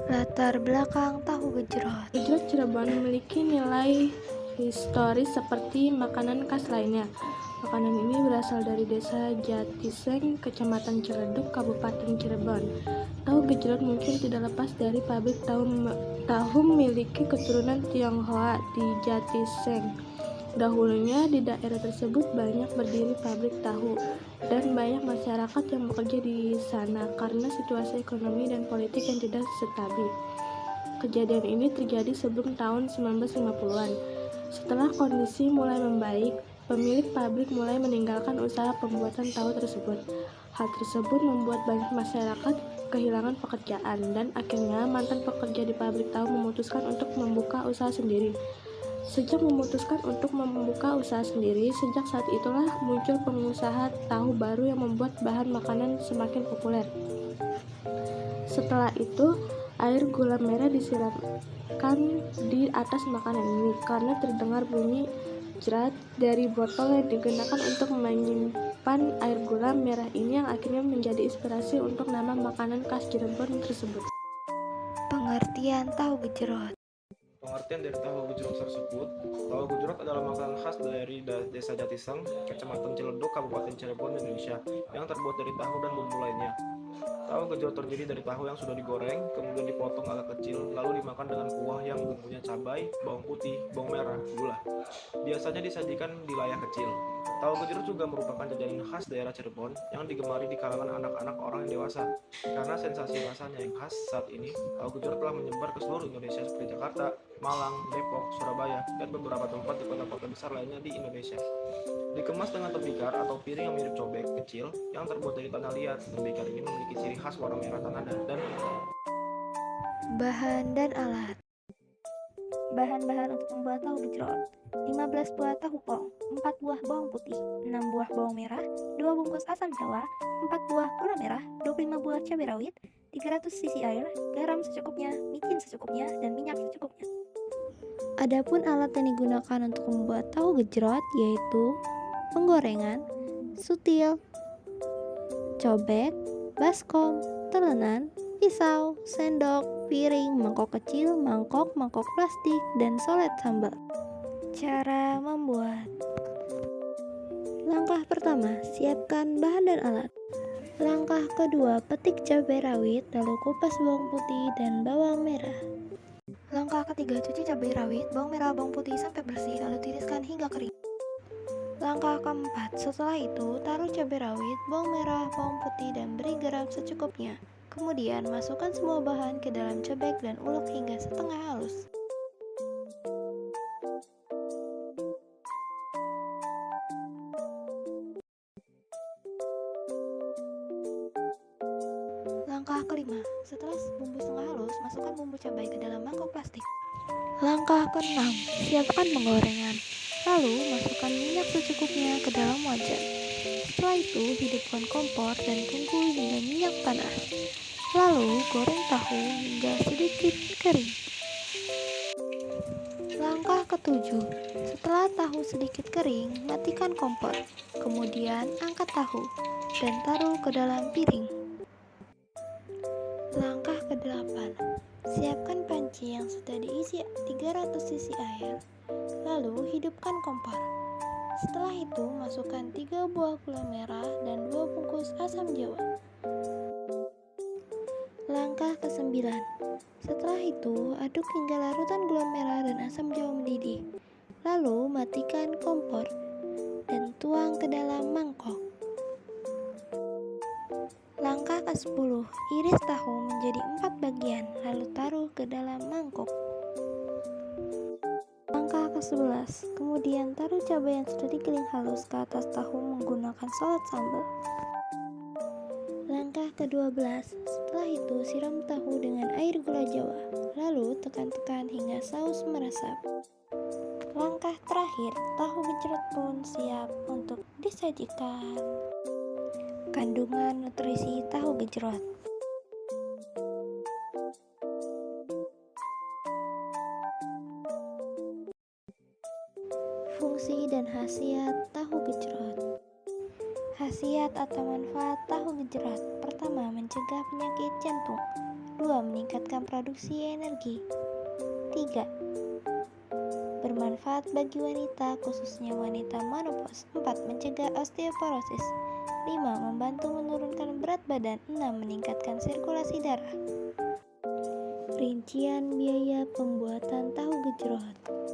Latar belakang tahu gejrot. Gejrot Cirebon memiliki nilai historis seperti makanan khas lainnya. Makanan ini berasal dari desa Jatiseng, Kecamatan Ciledug, Kabupaten Cirebon. Tahu gejrot mungkin tidak lepas dari pabrik tahu memiliki keturunan Tionghoa di Jatiseng. Dahulunya di daerah tersebut banyak berdiri pabrik tahu dan banyak masyarakat yang bekerja di sana karena situasi ekonomi dan politik yang tidak stabil. Kejadian ini terjadi sebelum tahun 1950-an. Setelah kondisi mulai membaik, pemilik pabrik mulai meninggalkan usaha pembuatan tahu tersebut. Hal tersebut membuat banyak masyarakat kehilangan pekerjaan dan akhirnya mantan pekerja di pabrik tahu memutuskan untuk membuka usaha sendiri. Sejak saat itulah muncul pengusaha tahu baru yang membuat bahan makanan semakin populer. Setelah itu, air gula merah disiramkan di atas makanan ini karena terdengar bunyi jerat dari botol yang digunakan untuk menyimpan air gula merah ini yang akhirnya menjadi inspirasi untuk nama makanan khas Cirebon tersebut. Pengertian tahu gejrot. Pengertian dari tahu gejrot tersebut, tahu gejrot adalah makanan khas dari desa Jatiseng, Kecamatan Ciledug, Kabupaten Cirebon, Indonesia, yang terbuat dari tahu dan bumbu lainnya. Tahu gejrot terdiri dari tahu yang sudah digoreng, kemudian dipotong agak kecil, lalu dimakan dengan kuah yang bumbunya cabai, bawang putih, bawang merah, gula. Biasanya disajikan di layar kecil. Tahu gejrot juga merupakan jajanan khas daerah Cirebon yang digemari di kalangan anak-anak orang yang dewasa. Karena sensasi rasanya yang khas saat ini, tahu gejrot telah menyebar ke seluruh Indonesia seperti Jakarta, Malang, Depok, Surabaya, dan beberapa tempat di kota-kota besar lainnya di Indonesia. Dikemas dengan tembikar atau piring yang mirip cobek kecil yang terbuat dari tanah liat. Tembikar ini memiliki ciri khas warna merah tanah dan Bahan dan alat. Bahan-bahan untuk membuat tahu gejrot: 15 buah tahu pong, 4 buah bawang putih, 6 buah bawang merah, 2 bungkus asam jawa, 4 buah gula merah, 25 buah cabai rawit, 300 cc air, garam secukupnya, micin secukupnya, dan minyak secukupnya. Adapun alat yang digunakan untuk membuat tahu gejrot yaitu penggorengan, sutil, cobek, baskom, telenan, pisau, sendok, piring, mangkok kecil, mangkok plastik, dan solet sambal. Cara membuat. Langkah pertama, siapkan bahan dan alat. Langkah kedua, petik cabai rawit, lalu kupas bawang putih dan bawang merah. Langkah ketiga, cuci cabai rawit, bawang merah, bawang putih sampai bersih, lalu tiriskan hingga kering. Langkah keempat, setelah itu taruh cabai rawit, bawang merah, bawang putih, dan beri garam secukupnya. Kemudian masukkan semua bahan ke dalam cobek dan ulek hingga setengah halus. Langkah kelima, setelah bumbu setengah halus, masukkan bumbu cabai ke dalam mangkok plastik. Langkah keenam, siapkan penggorengan. Lalu masukkan minyak secukupnya ke dalam wajan. Setelah itu hidupkan kompor dan tunggu hingga minyak panas. Lalu goreng tahu hingga sedikit kering. Langkah ketujuh, setelah tahu sedikit kering, matikan kompor. Kemudian angkat tahu dan taruh ke dalam piring. Langkah ke-8, siapkan panci yang sudah diisi 300 cc air, lalu hidupkan kompor. Setelah itu masukkan 3 buah gula merah dan 2 bungkus asam jawa. Langkah ke-9, setelah itu aduk hingga larutan gula merah dan asam jawa mendidih. Lalu matikan kompor dan tuang ke dalam mangkok. Langkah ke-10, iris tahu menjadi 4 bagian, lalu taruh ke dalam mangkok. Langkah ke-11, kemudian taruh cabai yang sudah digiling halus ke atas tahu menggunakan solet sambal. Langkah ke-12, setelah itu siram tahu dengan air gula jawa, lalu tekan-tekan hingga saus meresap. Langkah terakhir, tahu gejrot pun siap untuk disajikan. Kandungan nutrisi tahu gejrot. Fungsi dan khasiat tahu gejrot. Khasiat atau manfaat tahu gejrot. Pertama, mencegah penyakit jantung. 2. Meningkatkan produksi energi. 3. Bermanfaat bagi wanita, khususnya wanita menopause. 4. Mencegah osteoporosis. 5. Membantu menurunkan berat badan. 6. Meningkatkan sirkulasi darah. Rincian biaya pembuatan tahu gejrot.